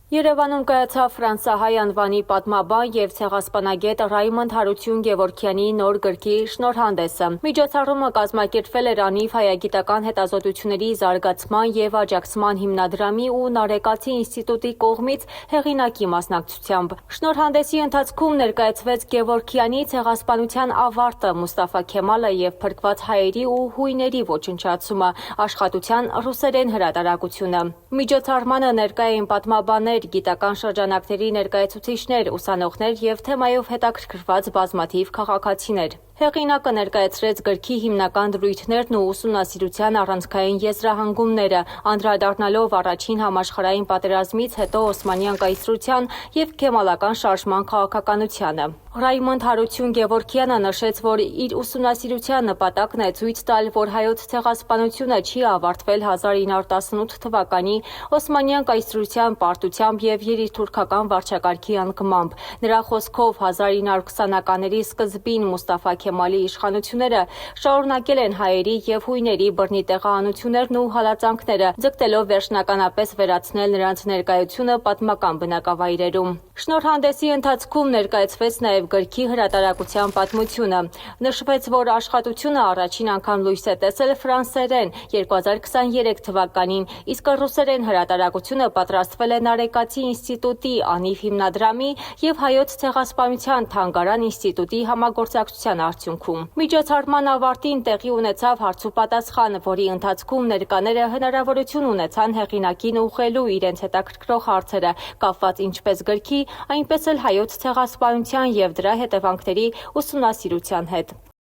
Երևանում կայացավ ֆրանսահայ անվանի պատմաբան և ցեղասպանագետ Ռայմոնդ Հարություն Գևորգյանի նոր գրքի շնորհանդեսը։ Միջոցառումը կազմակերպվել էր անիվ հայագիտական հետազոտությունների զարգացման և աջակցման հիմնադրամի ու Նարեկացի ինստիտուտի կողմից հեղինակի մասնակցությամբ։ Շնորհանդեսի ընթացքում ներկայացվեց Գևորգյանի ցեղասպանության ավարտը, Մուստաֆա Քեմալը և փրկված հայերի ու հույների ոչնչացումը, աշխատության ռուսերեն հրատարակությունը։ Միջոցառմանը ներկա էին պատմաբաններ, գիտական շրջանակների ներկայացուցիչներ, ուսանողներ և թեմայով հետաքրքրված բազմաթիվ քաղաքացիներ։ Հեղինակը ներկայացրեց գրքի հիմնական դրույթներն ու ուսումնասիրության առանցքային եզրահանգումները, անդրադառնալով առաջին համաշխարհային պատերազմից հետո Օսմանյան կայսրության և Քեմալական շարժման քաղաքականությանը։ Ռայմոնդ Հարություն Գևորգյանը նշեց, որ իր ուսումնասիրության նպատակն է ցույց տալ, որ հայոց ցեղասպանությունը չի ավարտվել 1918 թվականի Օսմանյան կայսրության պարտությամբ և երիտթուրքական վարչակարգի անկմամբ։ Նրա խոսքով 1920-ականների սկզբին Մուստաֆա Քեմալի իշխանությունները շարունակել են հայերի և հույների բռնի տեղահանություններն ու հալածանքները, ձգտելով վերջնականապես վերացնել նրանց ներկայությունը պատմական բնակավայրերում։ Շնորհանդեսի ընթացքում ներկայացվեց նաև գրքի հրատարակության պատմությունը։ Նշվեց, որ աշխատությունը առաջին անգամ լույս է տեսել ֆրանսերեն 2023 թվականին, իսկ ռուսերեն հրատարակությունը պատրաստվել է Նարեկացի ինստիտուտի անիվ հիմնադրամի և Հայոց ցեղասպանության թանգարան ինստիտուտի համագործակցության արդյունքում։ Միջոցառման ավարտին տեղի ունեցավ հարցուպատասխան, որի ընթացքում ներկաները հնարավորություն ունեցան հեղինակին ուղղելու իրենց հետաքրքրող հարցերը, կապված ինչպես գրքի, այնպես էլ հայոց ցեղասպանության և դրա հետևանքների ուսումնասիրության հետ։